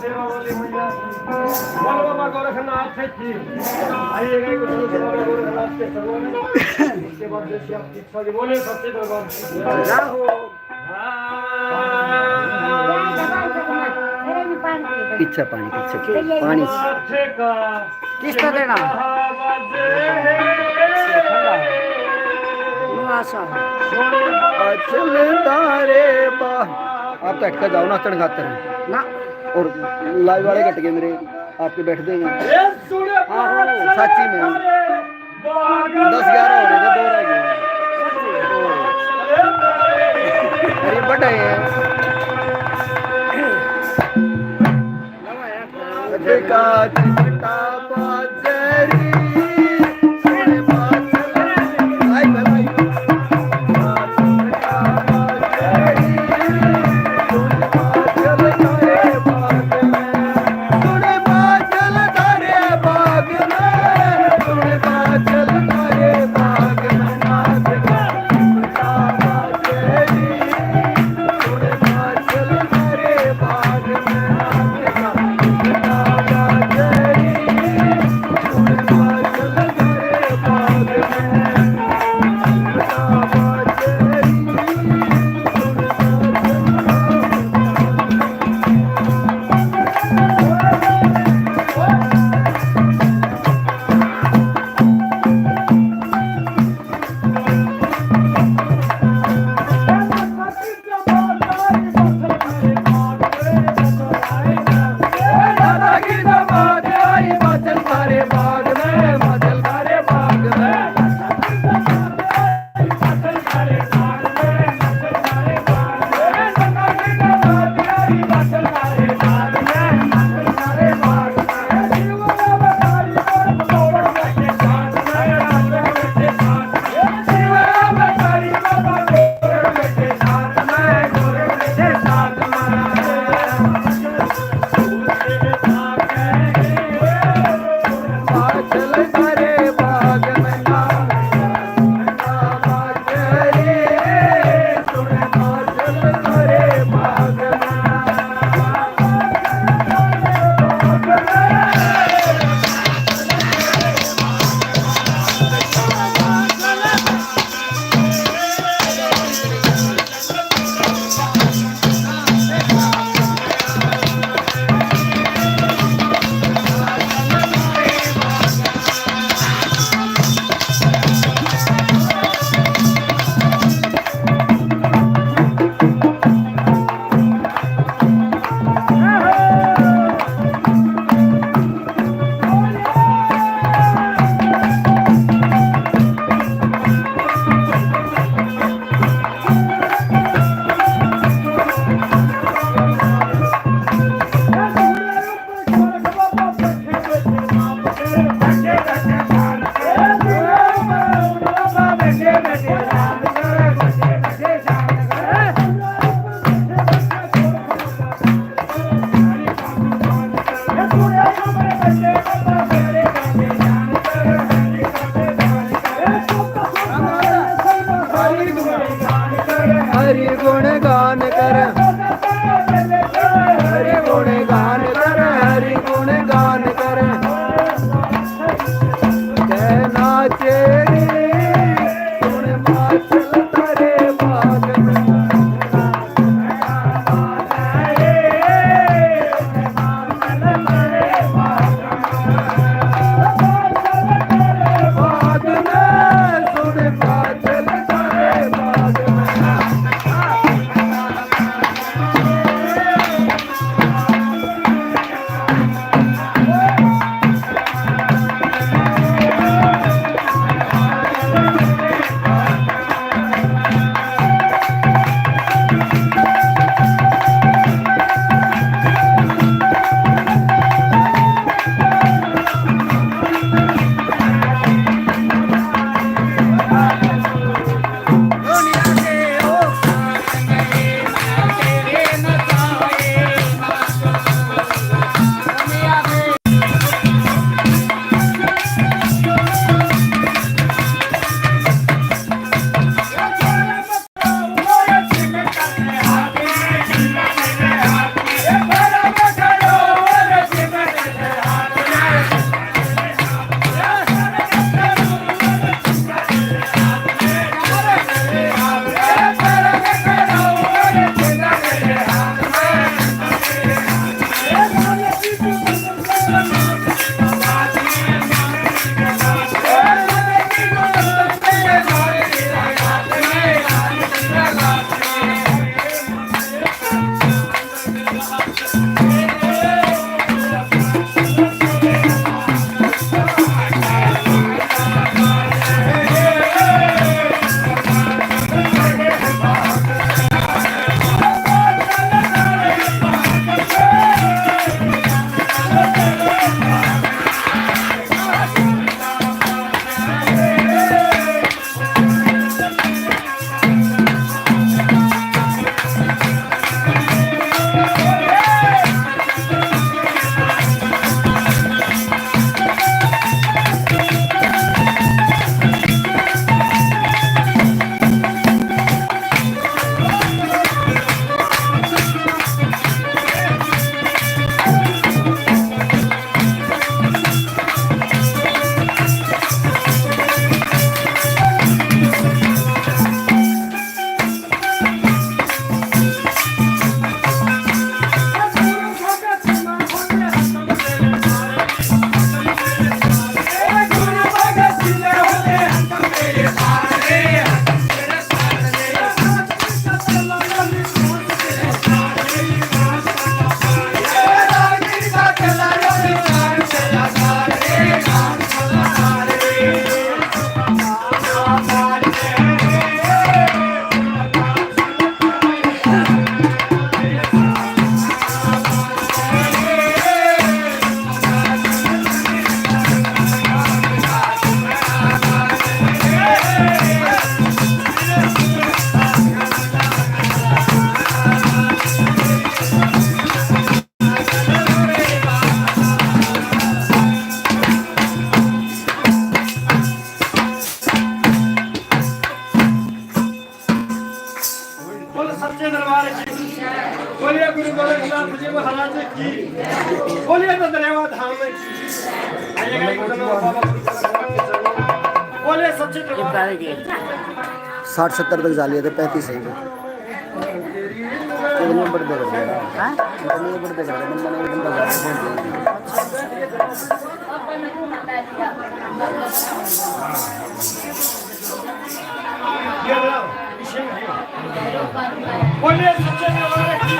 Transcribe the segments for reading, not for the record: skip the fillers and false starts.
सेवा वाली मैया बोल बाबा गोरखनाथ की आइएगा कि बोलो बाबा गोरखनाथ के चरणों में इसके बाद जैसे आप इच्छा की बोले सच्चे दरबार जय हो। पीछे पानी किसको देना अचल तारे बा आप तो अटका जाओ नाचन खातर ना और लाइव वाले कट गए मेरे आपके बैठ गए हैं सच्ची में 10-11 हो रहे थे 2 रह गए अरे बड़ा है का चिमटा बाजरी सोने बादल भाई भाई Yeah. गुरु गोरखनाथ जी महाराज की बोलिए तो दरेवा धाम में आइएगा एक बाबा बोले सच्चे दरबार 60-70 तक जा लिए थे 35 सही में कितने बड़े दे रहे हाँ? कितने बड़े दे रहे बंदा ने बंदा जा ये बोलो इसे बोलिए सच्चे दरबार की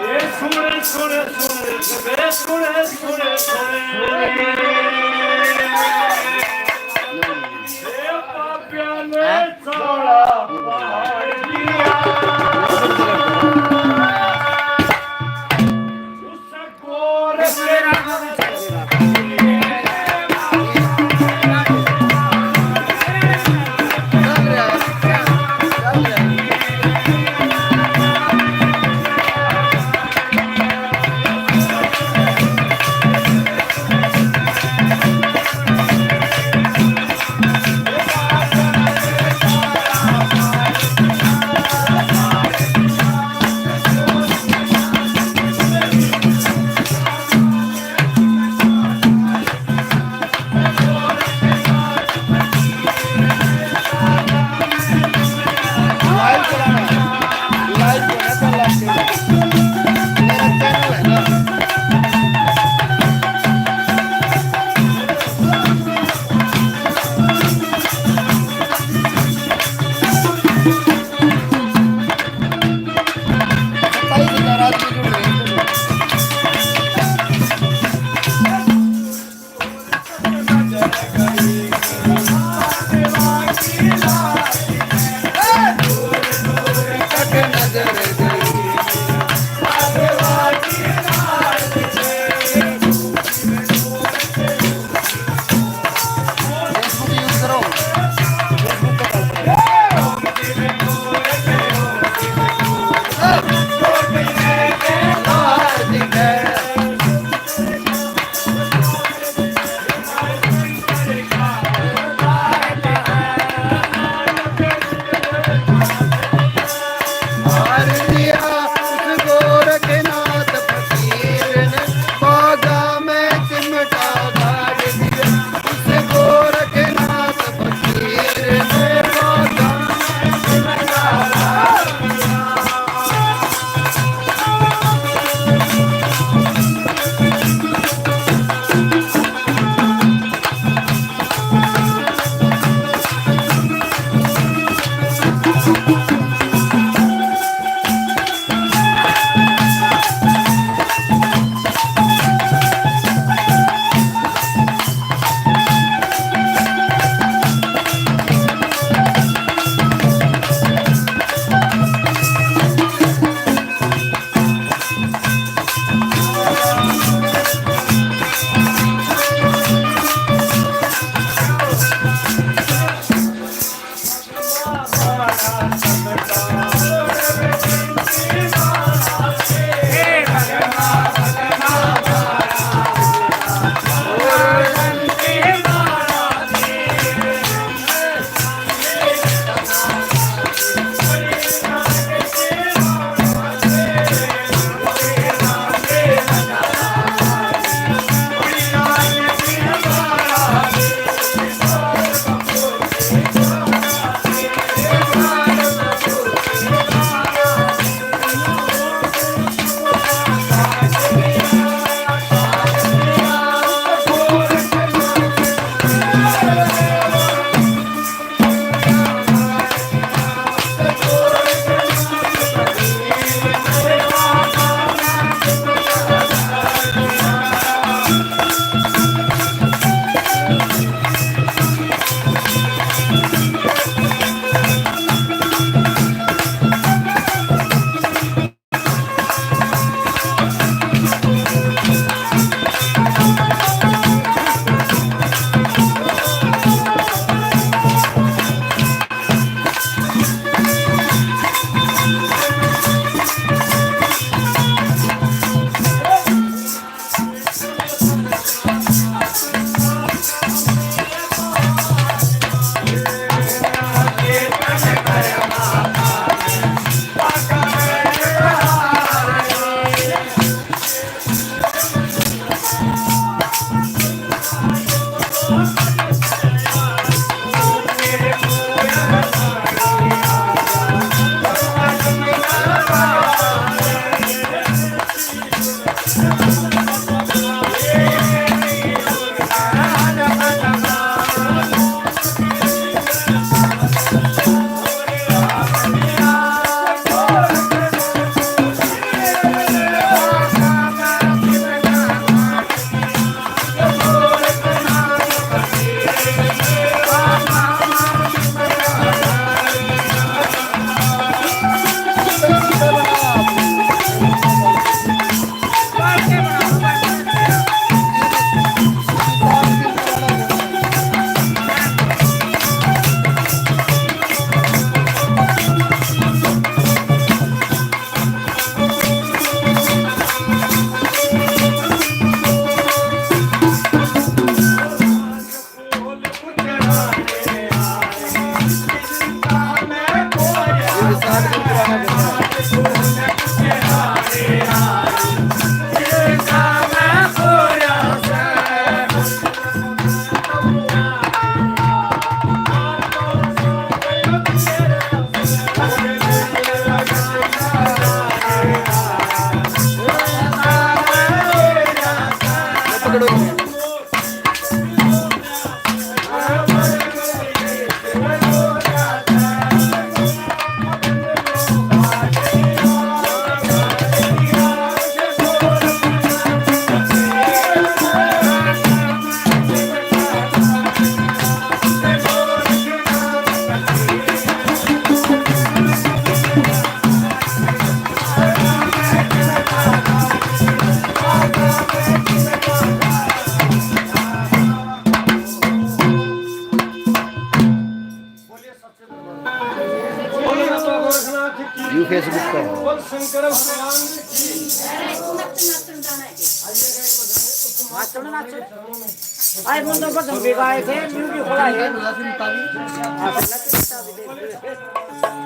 ये सुने सुने सुने सुने सुने सुने सुने ये पापिया ने चौड़ा पहाड़ लिया उस गोर मेरा बोले बाबा गोरखनाथ की यू फेसबुक पर बोल शंकर भगवान की आए बंदों को तुम भी गाए थे म्यूजिक खोला है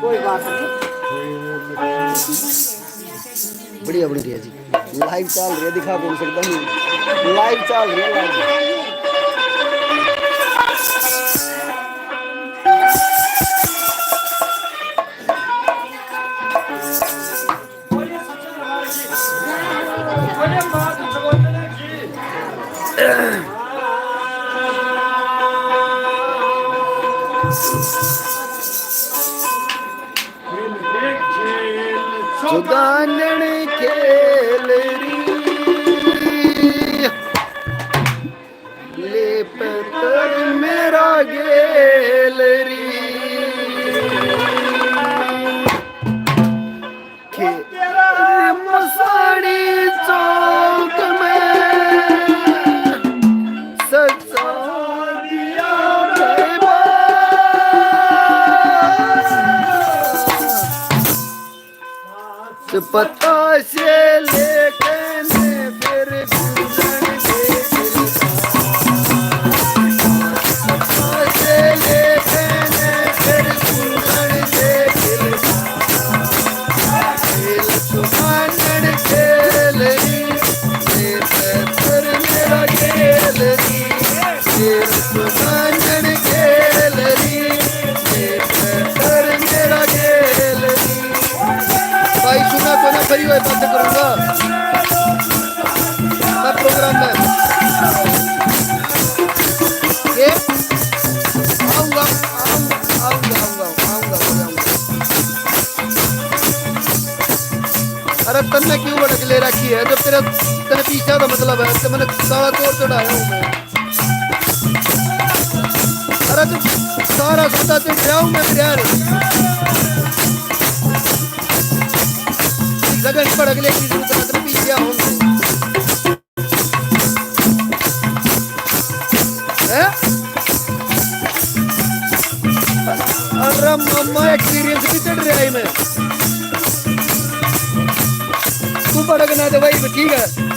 कोई बात नहीं बढ़िया बढ़िया जी लाइव चल रही है दिखा बोल सकता हूँ लाइव चल रही है लाइव बोले सच्चे दरबार की बोले बात जगोदने की सुदानन खेल री ले पतर मेरा गेल री मसाड़ी चौक में सजा दिया पता से लेके फिर गुजर के पता से लेके फिर गुजर के खेल सुहानन खेल री ये पत्थर मेरा खेल री खेल सुहानन खेल री ये पत्थर मेरा खेल री भाई सुना तो ना करियो बात करूंगा मैं प्रोग्राम में ये आऊंगा अरे तन्ने क्यों भड़क ले रखी है जब तेरा तेरे पीछे का मतलब है तो मैंने सारा तोड़ चढ़ाया हूँ मैं अरे तू सारा सौदा तो ड्राऊ में यार लगन पर अगले की जरूरत है पीछे आऊंगा हैं अरे मम्मा एक्सपीरियंस भी चढ़ रहा है मैं तू भड़कना तो भाई ठीक है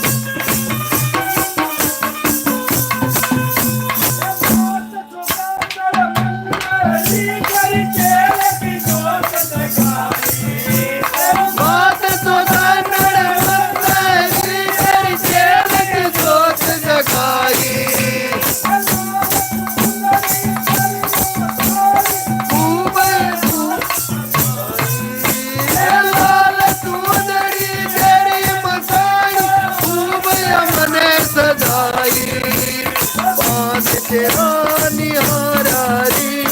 तेरा निहारी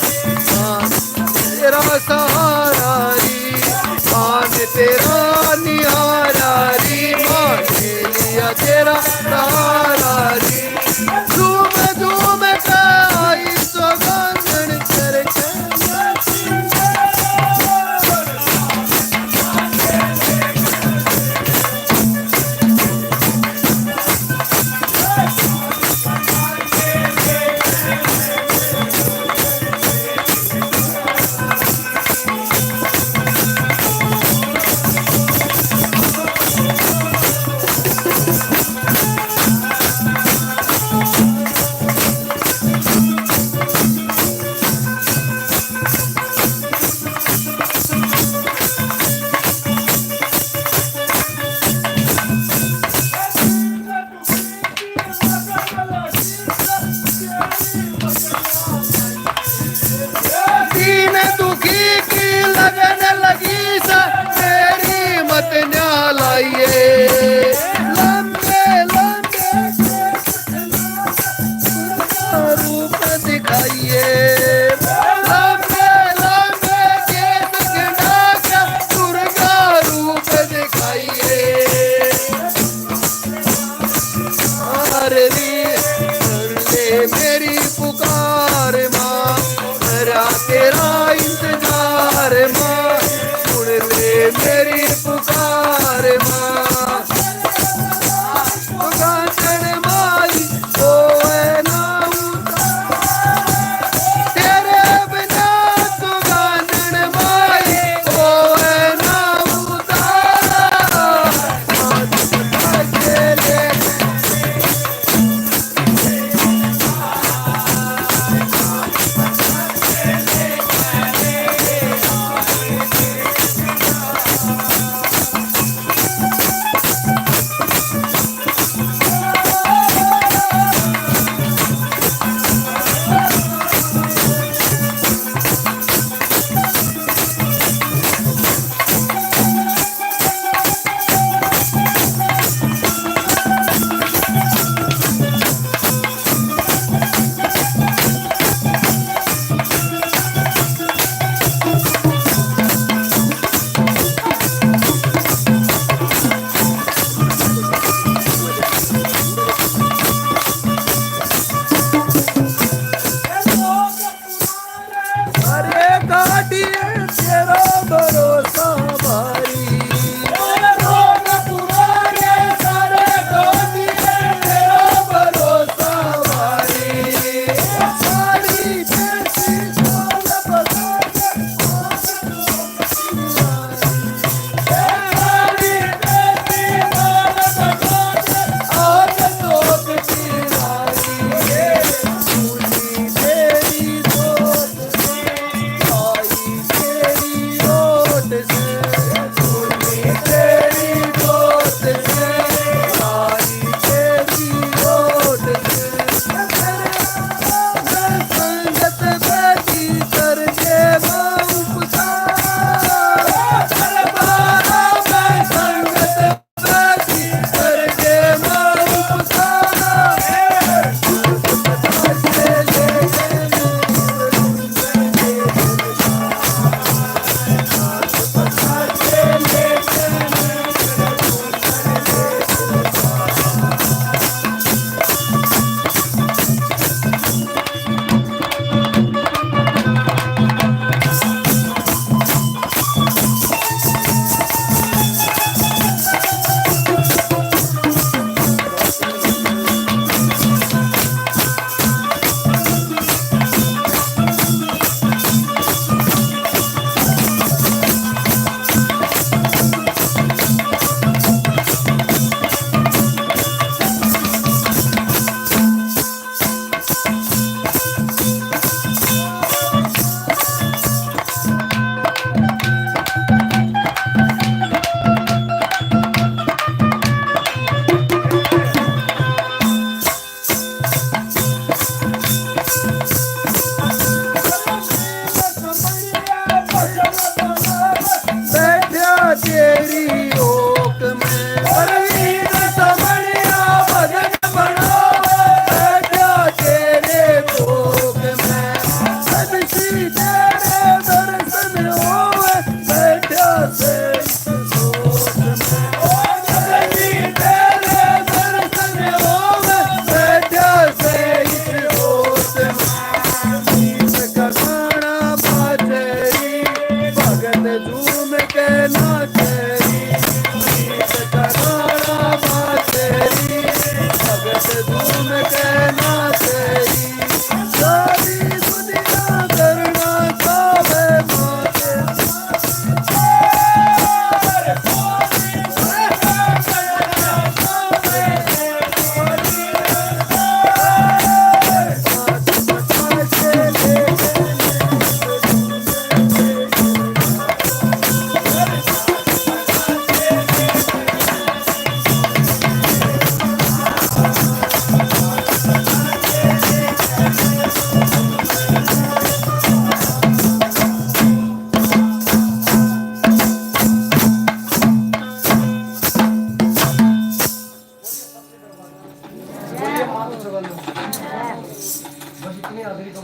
तेरा सहारा मान तेरा निहारी मान लिया तेरा सहारा झूम झूम आई सगन करके मेरी पुकार माँ मेरा तेरा इंतजार माँ सुन ले मेरी पुकार माँ गाजर माई ओ है ना तेरे बिना तो अरे काटिए तेरा भरोसा भारी रोग पुराने सारे काटिए तेरा भरोसा भारी सारी जैसी साल बता तेरी ओक में परवीन समरिया भजन बनावे बैठा तेरे कोक में सदसी तेरे दर्शन होवे बैठा से सोच में सदसी तेरे दर्शन होवे बैठा से सोच में का गाना बाजेरी भगत झूम के नाचेरी का गाना बाजेरी भगत झूम के नाचेरी सारी दुनिया करना चाहे माते बस इतनी आदरी